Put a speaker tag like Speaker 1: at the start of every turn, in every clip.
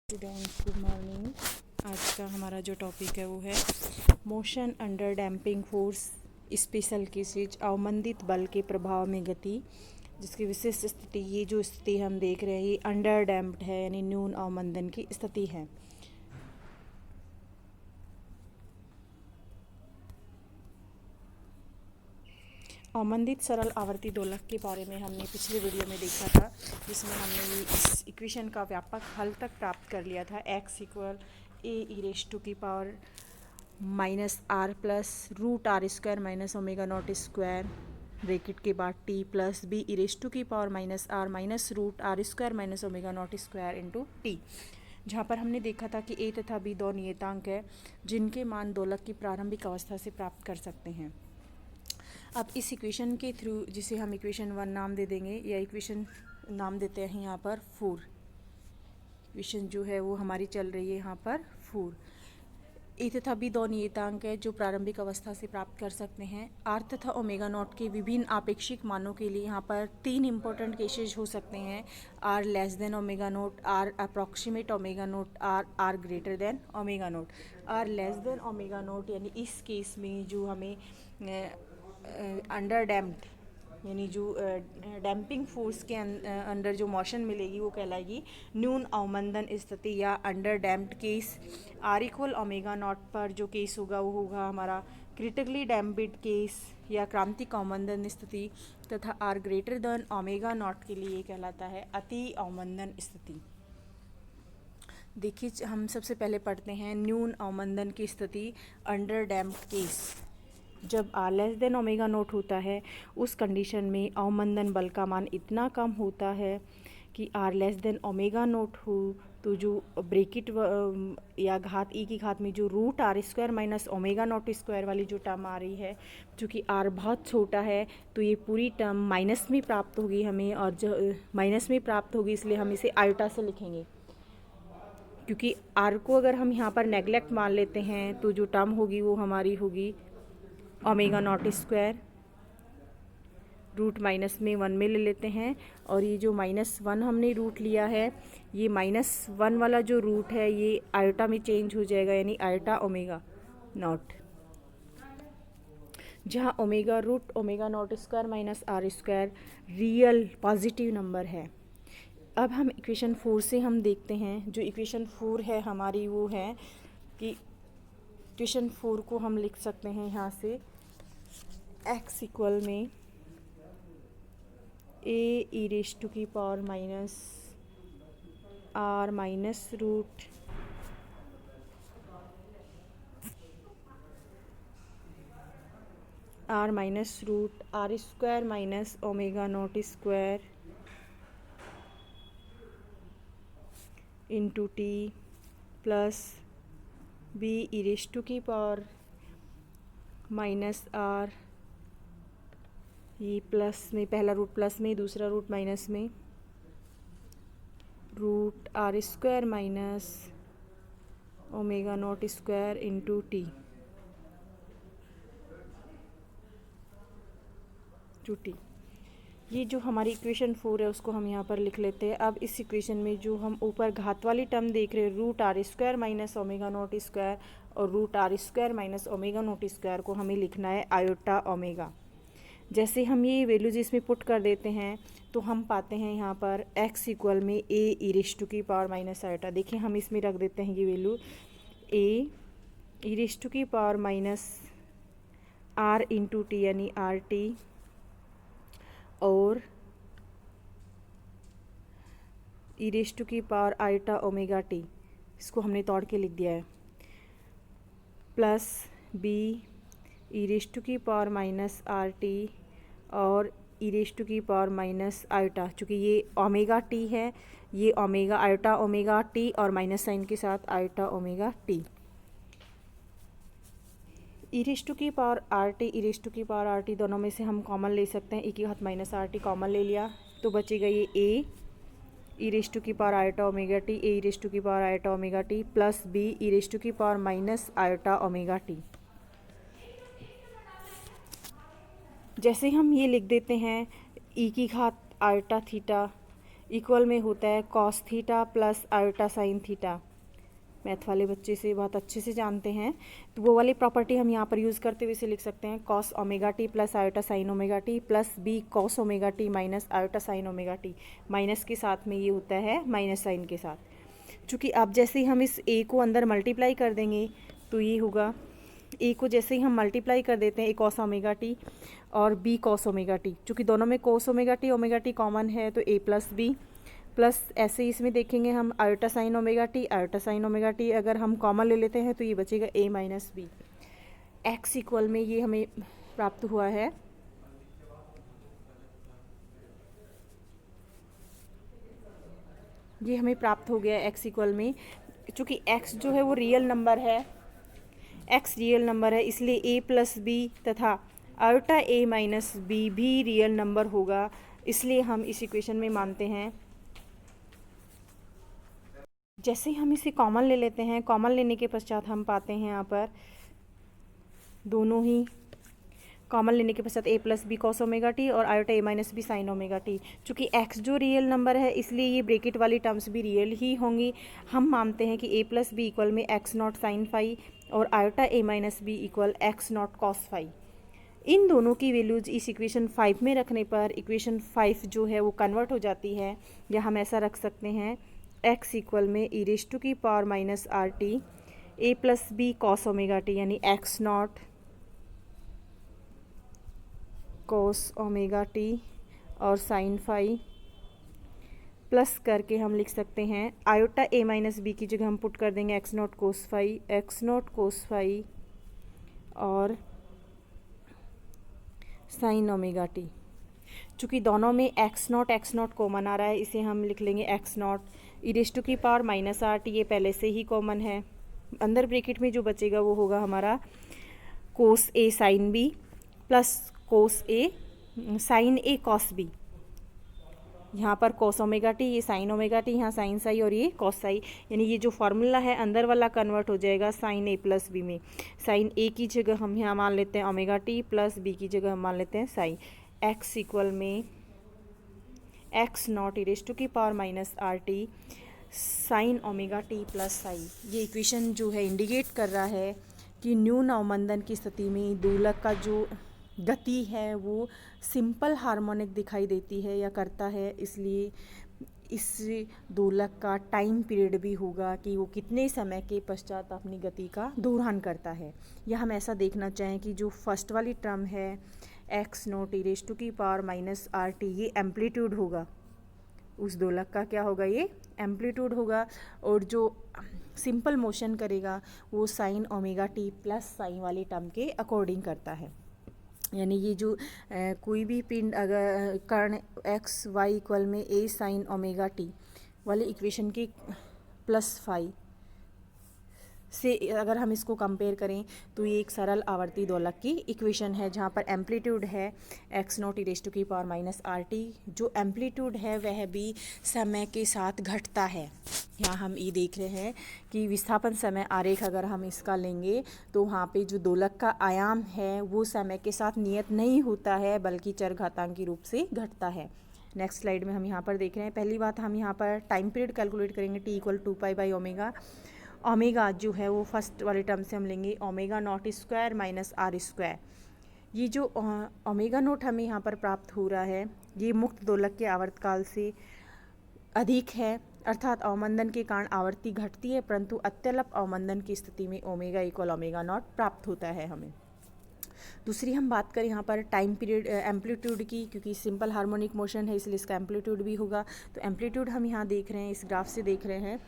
Speaker 1: Students, good morning. आज का हमारा जो टॉपिक है वो है motion under damping force, special cases, अवमंदित बल के प्रभाव में गति, जिसकी विशिष्ट स्थिति। ये जो स्थिति हम देख रहे हैं ये अंडर डैम्प्ड है, यानी न्यून अवमंदन की स्थिति है। अवमंदित सरल आवर्ती दोलक के बारे में हमने पिछले वीडियो में देखा था, जिसमें हमने इस इक्वेशन का व्यापक हल तक प्राप्त कर लिया था। x इक्वल ए ई रेश टू की power minus r plus root are square minus omega not square bracket के बाद टी प्लस बी ई रेश टू की power minus are minus root are square minus omega not square into t, जहाँ पर हमने देखा था कि ए तथा बी दो नियतांक है जिनके मान दोलक की प्रारंभिक अवस्था से प्राप्त कर सकते हैं। अब इस इक्वेशन के थ्रू, जिसे हम इक्वेशन 1 नाम दे देंगे, या इक्वेशन नाम देते हैं यहाँ पर 4। इक्वेशन जो है वो हमारी चल रही है यहाँ पर 4। ए तथा बी दो नियतांक है जो प्रारंभिक अवस्था से प्राप्त कर सकते हैं। आर तथा ओमेगा नॉट के विभिन्न आपेक्षिक मानों के लिए यहाँ पर 3 इंपॉर्टेंट केसेज हो सकते हैं। R less than omega naught, R approximate omega naught, R greater than omega naught. R less than omega naught यानी इस केस में जो हमें अंडर डैम्प्ड, यानी जो डैम्पिंग फोर्स के अंडर जो मोशन मिलेगी वो कहलाएगी न्यून अवमंदन स्थिति या underdamped case. R equal omega naught पर जो केस होगा वो होगा हमारा क्रिटिकली डैम्प्ड केस या क्रांतिक अवमंदन स्थिति, तथा R greater than omega naught के लिए कहलाता है अति अवमंदन स्थिति। देखिए, हम सबसे पहले पढ़ते हैं न्यून अवमंदन की स्थिति, अंडर डैम्प्ड केस। जब R less than omega naught होता है उस कंडीशन में अवमंदन बल का मान इतना कम होता है कि R less than omega naught हो तो जो ब्रैकेट या घात ई की घात में जो root are square minus omega naught square वाली जो टर्म आ रही है, चूँकि आर बहुत छोटा है तो ये पूरी टर्म माइनस में प्राप्त होगी हमें, और जो माइनस में प्राप्त होगी इसलिए हम इसे आयोटा से लिखेंगे। क्योंकि आर को अगर हम यहाँ पर नेगलेक्ट मान लेते हैं तो जो टर्म होगी वो हमारी होगी omega not square, root minus में 1 में ले लेते हैं, और ये जो -1 हमने रूट लिया है ये -1 वाला जो रूट है ये आयोटा में चेंज हो जाएगा, यानी आयोटा ओमेगा नॉट, जहाँ omega root omega not square minus R square real positive number है। अब हम इक्वेशन 4 से हम देखते हैं, जो इक्वेशन 4 है हमारी वो है कि इक्वेशन 4 को हम लिख सकते हैं यहाँ से x इक्वल में ए ई रेश टू की power minus are minus root are square minus omega not square into T plus B e रेश टू की पावर माइनस आर, ये प्लस में पहला रूट प्लस में, दूसरा रूट माइनस में, root are square minus omega not square into T to T. ये जो हमारी इक्वेशन 4 है उसको हम यहाँ पर लिख लेते हैं। अब इस इक्वेशन में जो हम ऊपर घात वाली टर्म देख रहे हैं root are square minus omega not square और root are square minus omega not square को हमें लिखना है आयोटा ओमेगा। जैसे हम ये वैल्यूज इसमें पुट कर देते हैं तो हम पाते हैं यहाँ पर x इक्वल में ए ई रेश टू की पावर माइनस आयोटा। देखिए, हम इसमें रख देते हैं ये वैल्यू ए ई रेश टू की power minus R into T यानी आर टी, और ई रेश टू की पावर आयोटा ओमेगा टी, इसको हमने तोड़ के लिख दिया है, प्लस बी ई रेश टू की पावर माइनस आर टी और ई रेश टू की पावर माइनस आयोटा। चूँकि ये ओमेगा टी है, ये ओमेगा आयोटा ओमेगा टी और माइनस साइन के साथ आयोटा ओमेगा टी। ई रेश टू की पावर आर टी, ई रेश टू की पावर आर टी दोनों में से हम कॉमन ले सकते हैं। ई की घात माइनस आर टी कॉमन ले लिया तो बचेगा ये ए ई रेश टू की power iota omega t, a e रेश टू की power iota omega T plus B e रेश टू की power minus iota omega t. जैसे हम ये लिख देते हैं ई की घात आयोटा थीटा इक्वल में होता है cos theta plus iota sine theta. Math वाले बच्चे से बहुत अच्छे से जानते हैं, तो वो वाली प्रॉपर्टी हम यहाँ पर यूज़ करते हुए इसे लिख सकते हैं cos omega T plus iota sine omega T plus B cos omega T minus iota sine omega T. Minus के साथ में ये होता है माइनस साइन के साथ। चूँकि अब जैसे ही हम इस ए को अंदर मल्टीप्लाई कर देंगे तो ये होगा, ए को जैसे ही हम मल्टीप्लाई कर देते हैं ए कॉस ओमेगा टी और बी कॉस ओमेगा टी, चूँकि दोनों में कॉस ओमेगा टी कॉमन है तो ए प्लस बी प्लस ऐसे ही इसमें देखेंगे हम आयोटा साइन ओमेगा टी अगर हम कॉमन ले लेते हैं तो ये बचेगा ए माइनस बी। एक्स इक्वल में ये हमें प्राप्त हुआ है ये हमें प्राप्त हो गया एक्स इक्वल में। चूँकि एक्स जो है वो रियल नंबर है, एक्स रियल नंबर है, इसलिए ए प्लस बी तथा आयोटा ए माइनस बी भी रियल नंबर होगा, इसलिए हम इस इक्वेशन में मानते हैं। जैसे ही हम इसे कॉमन ले लेते हैं, कॉमन लेने के पश्चात हम पाते हैं यहाँ पर दोनों ही कॉमन लेने के पश्चात a plus B cos omega t और iota a minus b sine omega t. चूँकि एक्स जो रियल नंबर है इसलिए ये ब्रैकेट वाली टर्म्स भी रियल ही होंगी। हम मानते हैं कि ए प्लस बी इक्वल में एक्स नॉट साइन फाई और iota a minus b equal x nought cos phi. इन दोनों की वैल्यूज इस इक्वेशन 5 में रखने पर इक्वेशन 5 जो है वो कन्वर्ट हो जाती है, या हम ऐसा रख सकते हैं x इक्वल में ई रेज टू की power minus are t a plus B cos omega t, यानी x nought cos omega t और साइन फाई प्लस करके हम लिख सकते हैं आयोटा ए माइनस बी की जगह हम पुट कर देंगे एक्स नॉट कोस फाई और साइन ओमेगा टी। चूँकि दोनों में एक्स नॉट कॉमन आ रहा है, इसे हम लिख लेंगे X not e raise to की पावर माइनस आर टी, ये पहले से ही कॉमन है। अंदर ब्रैकेट में जो बचेगा वो होगा हमारा कोस ए साइन बी प्लस कोस ए साइन ए कॉस बी। यहाँ पर कॉस ओमेगा टी, ये साइन ओमेगा टी, यहाँ साइन साई और ये कॉस साई, यानी ये जो फॉर्मूला है अंदर वाला कन्वर्ट हो जाएगा साइन ए प्लस बी में। साइन ए की जगह हम यहाँ मान लेते हैं ओमेगा टी प्लस बी की जगह हम मान लेते हैं साई। एक्स इक्वल में x not e raise to की power minus are t sine omega T plus psi. ये इक्वेशन जो है इंडिकेट कर रहा है कि न्यून अवमंदन की स्थिति में दोलक का जो गति है वो सिंपल हार्मोनिक दिखाई देती है या करता है, इसलिए इस दोलक का टाइम पीरियड भी होगा कि वो कितने समय के पश्चात अपनी गति का दोहरान करता है। या हम ऐसा देखना चाहें कि जो फर्स्ट वाली टर्म है X not e raise to की पावर माइनस आर टी, ये एम्पलीट्यूड होगा, उस दोलक का क्या होगा, ये एम्पलीट्यूड होगा, और जो सिंपल मोशन करेगा वो sign omega T plus sign वाली टर्म के अकॉर्डिंग करता है। यानी ये जो कोई भी पिंड अगर कर्ण एक्स वाई इक्वल में ए साइन ओमेगा टी वाले इक्वेशन की प्लस फाई से अगर हम इसको कंपेयर करें तो ये एक सरल आवर्ती दोलक की इक्वेशन है, जहाँ पर एम्पलीट्यूड है X not e raise to की पावर माइनस आर टी। जो एम्पलीट्यूड है वह भी समय के साथ घटता है। यहाँ हम ये देख रहे हैं कि विस्थापन समय आरेख अगर हम इसका लेंगे तो वहाँ पे जो दोलक का आयाम है वो समय के साथ नियत नहीं होता है बल्कि चरघातांकी रूप से घटता है। नेक्स्ट स्लाइड में हम यहाँ पर देख रहे हैं, पहली बात हम यहाँ पर टाइम पीरियड कैलकुलेट करेंगे T equal 2 pi omega. Omega जो है वो फर्स्ट वाले टर्म से हम लेंगे omega not square minus R square. ये जो ओमेगा नोट हमें यहाँ पर प्राप्त हो रहा है ये मुक्त दोलक के आवर्तकाल से अधिक है, अर्थात अवमंदन के कारण आवर्ती घटती है, परंतु अत्यल्प अवमंदन की स्थिति में ओमेगा इक्वल ओमेगा नॉट प्राप्त होता है हमें। दूसरी हम बात करें यहाँ पर टाइम पीरियड एम्पलीट्यूड की, क्योंकि सिंपल हार्मोनिक मोशन है इसलिए इसका एम्पलीट्यूड भी होगा। तो एम्पलीट्यूड हम यहाँ देख रहे हैं, इस ग्राफ से देख रहे हैं,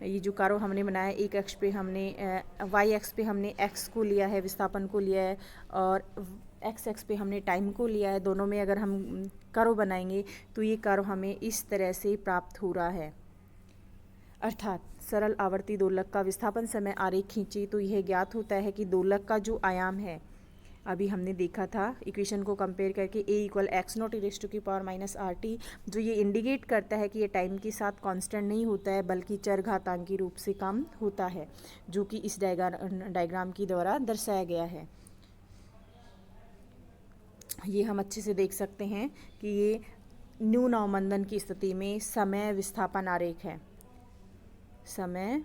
Speaker 1: ये जो कारो हमने बनाया एक एक्स पे हमने वाई एक्स पे हमने एक्स को लिया है, विस्थापन को लिया है, और एक्स एक्स पे हमने टाइम को लिया है। दोनों में अगर हम कर्व बनाएंगे तो ये कर्व हमें इस तरह से प्राप्त हो रहा है। अर्थात सरल आवर्ती दोलक का विस्थापन समय आरेख खींचे तो यह ज्ञात होता है कि दोलक का जो आयाम है, अभी हमने देखा था इक्वेशन को कंपेयर करके a equal x not e raise to की पावर माइनस आर टी, जो ये इंडिकेट करता है कि ये टाइम के साथ कांस्टेंट नहीं होता है बल्कि चरघातांकी रूप से कम होता है, जो कि इस डायग्राम की द्वारा दर्शाया गया है। ये हम अच्छे से देख सकते हैं कि ये न्यून अवमंदन की स्थिति में समय विस्थापन आरेख है, समय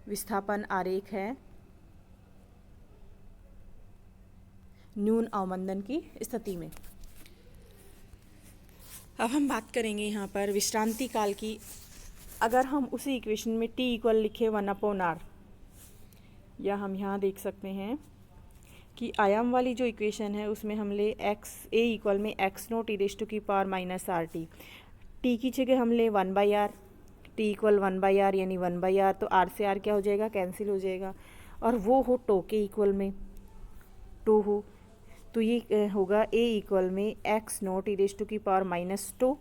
Speaker 1: विस्थापन आरेख है न्यून अवमंदन की स्थिति में। अब हम बात करेंगे यहाँ पर विश्रांति काल की। अगर हम उसी इक्वेशन में t इक्वल लिखे 1/r, या हम यहाँ देख सकते हैं कि आयाम वाली जो इक्वेशन है उसमें हम ले x a इक्वल में x0 e⁻⁻rt, t की जगह हम ले 1/r, t इक्वल 1/r यानी 1/r, तो r से r क्या हो जाएगा, कैंसिल हो जाएगा, और वो हो टो के इक्वल में टो हो, तो ये होगा a इक्वल में x0 e⁻⁻2,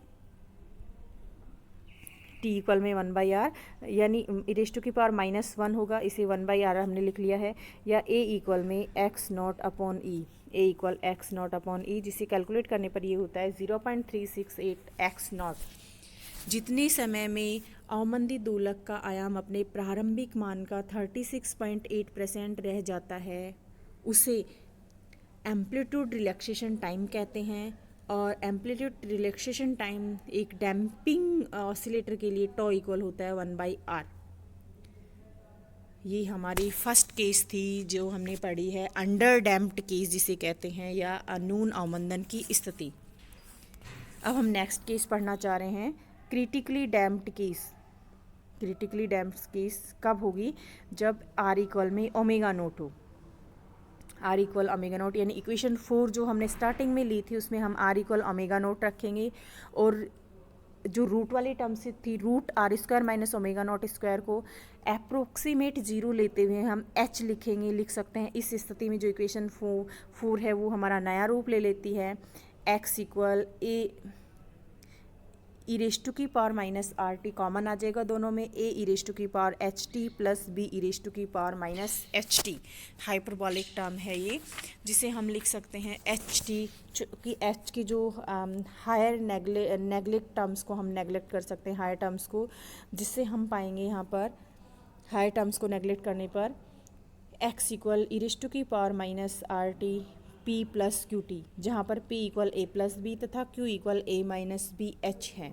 Speaker 1: t इक्वल में 1/r यानी e⁻⁻1 होगा, इसे 1/r हमने लिख लिया है, या a इक्वल में x0/e, a इक्वल x0/e, जिसे कैलकुलेट करने पर ये होता है 0.368 x0। जितने समय में अवमंदित दोलक का आयाम अपने प्रारंभिक मान का 36.8% रह जाता है उसे एम्पलीट्यूड रिलैक्सेशन टाइम कहते हैं, और एम्पलीट्यूड रिलैक्सेशन टाइम एक डैम्पिंग ऑसिलेटर के लिए टॉ इक्वल होता है 1/r। ये हमारी फर्स्ट केस थी जो हमने पढ़ी है, अंडर डैम्प्ड केस जिसे कहते हैं, या न्यून अवमंदन की स्थिति। अब हम नेक्स्ट केस पढ़ना चाह रहे हैं, critically damped case. Critically damped case कब होगी, जब r इक्वल में ओमेगा नोट हो, r इक्वल ओमेगा नोट, यानी इक्वेशन 4 जो हमने स्टार्टिंग में ली थी उसमें हम r इक्वल ओमेगा नोट रखेंगे, और जो रूट वाली टर्म से थी √r² - ओमेगा नोट स्क्वायर को अप्रोक्सीमेट 0 लेते हुए हम h लिखेंगे, लिख सकते हैं। इस स्थिति में जो इक्वेशन 4 है वो हमारा नया रूप ले लेती है, x इक्वल e⁻⁻rt कॉमन आ जाएगा दोनों में, a e⁻ht plus b e⁻⁻ht, hyperbolic term है ये, जिसे हम लिख सकते हैं ht, कि h की जो हायर नेग्लेक्ट टर्म्स को हम नेग्लेक्ट कर सकते हैं, हायर टर्म्स को, जिससे हम पाएंगे यहाँ पर हायर टर्म्स को नेग्लेक्ट करने पर x equal e⁻⁻rt p plus qt, जहाँ पर p equal a plus B तथा q equal a minus B H है।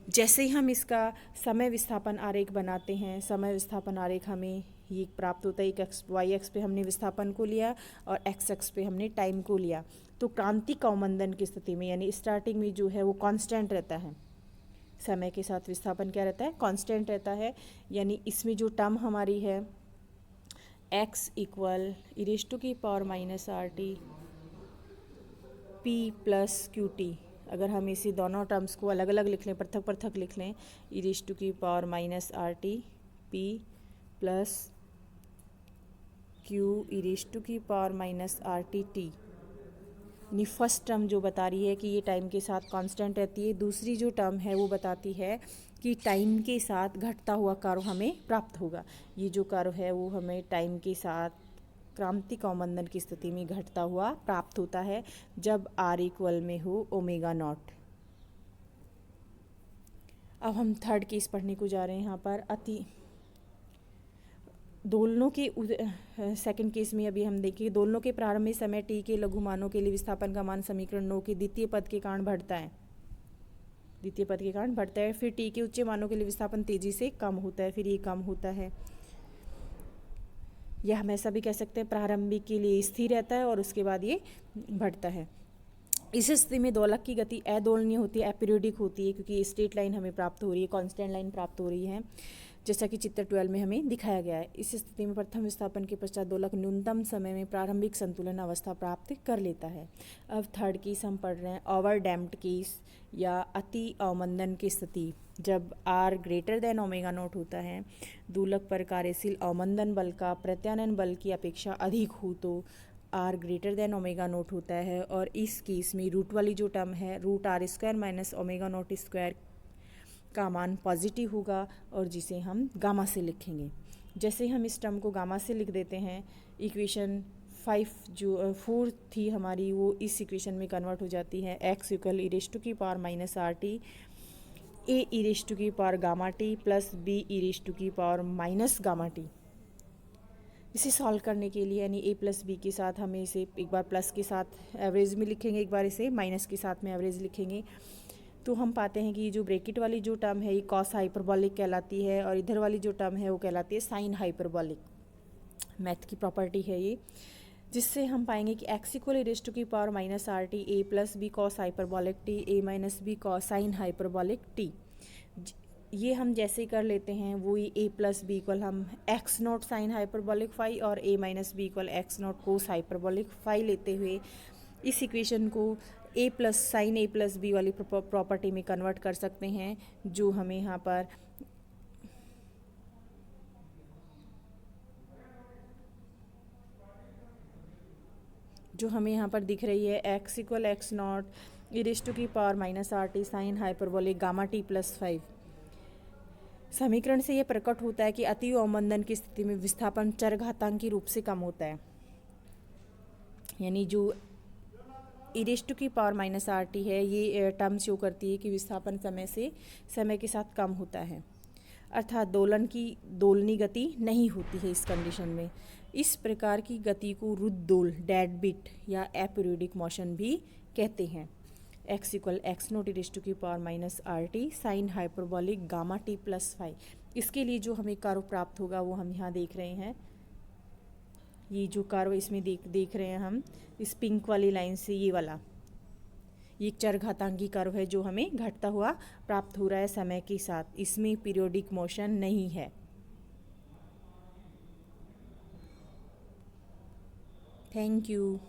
Speaker 1: जैसे ही हम इसका समय विस्थापन आरेख बनाते हैं, समय विस्थापन आरेख हमें ये प्राप्त होता है, एक वाई एक्स पे हमने विस्थापन को लिया और एक्स एक्स पे हमने टाइम को लिया। तो क्रांतिक अवमंदन की स्थिति में यानी स्टार्टिंग में जो है वो कांस्टेंट रहता है, समय के साथ विस्थापन क्या रहता है, कांस्टेंट रहता है, यानी इसमें जो टर्म हमारी है x equal e⁻⁻rt p plus qt, अगर हम इसी दोनों टर्म्स को अलग अलग लिख लें, पृथक पृथक लिख लें, e⁻⁻rt p plus q e⁻⁻rt t, यानी फर्स्ट टर्म जो बता रही है कि ये टाइम के साथ कांस्टेंट रहती है, दूसरी जो टर्म है वो बताती है कि टाइम के साथ घटता हुआ कर्व हमें प्राप्त होगा। ये जो कर्व है वो हमें टाइम के साथ क्रांतिक अवमंदन की स्थिति में घटता हुआ प्राप्त होता है जब r इक्वल में हो ओमेगा नॉट। अब हम थर्ड केस पढ़ने को जा रहे हैं। यहाँ पर अति दोलनों के सेकंड केस में अभी हम देखिए, दोलनों के प्रारंभिक समय t के लघु मानों के लिए विस्थापन का मान समीकरण 9 के द्वितीय पद के कारण बढ़ता है, द्वितीय पद के कारण बढ़ता है, फिर t के उच्च मानों के लिए विस्थापन तेजी से कम होता है, फिर ये कम होता है, या हम ऐसा भी कह सकते हैं प्रारंभिक के लिए स्थिर रहता है और उसके बाद ये बढ़ता है। इस स्थिति में दोलक की गति अदोलनीय होती है, अपीरियोडिक होती है, क्योंकि स्ट्रेट लाइन हमें प्राप्त हो रही है, कांस्टेंट लाइन प्राप्त हो रही है, जैसा कि चित्र 12 में हमें दिखाया गया है। इस स्थिति में प्रथम विस्थापन के पश्चात दोलक न्यूनतम समय में प्रारंभिक संतुलन अवस्था प्राप्त कर लेता है। अब थर्ड केस हम पढ़ रहे हैं, ओवर डैम्प्ड केस या अति अवमंदन की स्थिति। जब r greater than omega not होता है, दोलक पर कार्यशील अवमंदन बल का प्रत्यानयन बल की अपेक्षा अधिक हो तो r greater than omega not होता है, और इस केस में रूट वाली जो टर्म है √r² - ओमेगा नॉट स्क्वायर का मान पॉजिटिव होगा और जिसे हम गामा से लिखेंगे। जैसे हम इस टर्म को गामा से लिख देते हैं, इक्वेशन 5 जो 4 थी हमारी वो इस इक्वेशन में कन्वर्ट हो जाती है, x equal e⁻⁻rt a e⁻γt plus b e⁻⁻γt। इसे सॉल्व करने के लिए यानी a प्लस बी के साथ हमें इसे एक बार प्लस के साथ एवरेज में लिखेंगे, एक बार इसे माइनस के साथ में एवरेज लिखेंगे। तो हम पाते हैं कि जो ब्रैकेट वाली जो टर्म है ये कॉस हाइपरबॉलिक कहलाती है और इधर वाली जो टर्म है वो कहलाती है साइन हाइपरबॉलिक। मैथ की प्रॉपर्टी है ये, जिससे हम पाएंगे कि एक्स इक्वल रेज टू की power minus are t a plus B cos hyperbolic t a minus b cos sine hyperbolic t. ये हम जैसे ही कर लेते हैं वो ही ए प्लस बी इक्वल हम x nought sine hyperbolic phi और a minus b equal x nought cos hyperbolic phi लेते हुए इस इक्वेशन को ए प्लस साइन ए प्लस बी वाली प्रॉपर्टी में कन्वर्ट कर सकते हैं, जो हमें यहाँ पर दिख रही है x equal x not e raise to की power minus are t sine hyperbolic gamma t plus 5। समीकरण से यह प्रकट होता है कि अति अवमंदन की स्थिति में विस्थापन चरघातांकी रूप से कम होता है, यानी जो ई रेज टू की पावर माइनस आर टी है ये टर्म शो करती है कि विस्थापन समय के साथ कम होता है, अर्थात दोलनी गति नहीं होती है इस कंडीशन में। इस प्रकार की गति को रुद्धोल डेड बिट या एपीरियोडिक मोशन भी कहते हैं। X equal x nought e raise to की power minus are t sine hyperbolic gamma t plus 5। इसके लिए जो हमें कर्व प्राप्त होगा वो हम यहाँ देख रहे हैं। ये जो कर्व इसमें देख रहे हैं हम इस पिंक वाली लाइन से, ये वाला ये चरघातांकी कर्व है जो हमें घटता हुआ प्राप्त हो रहा है समय के साथ। इसमें पीरियोडिक मोशन नहीं है। Thank you.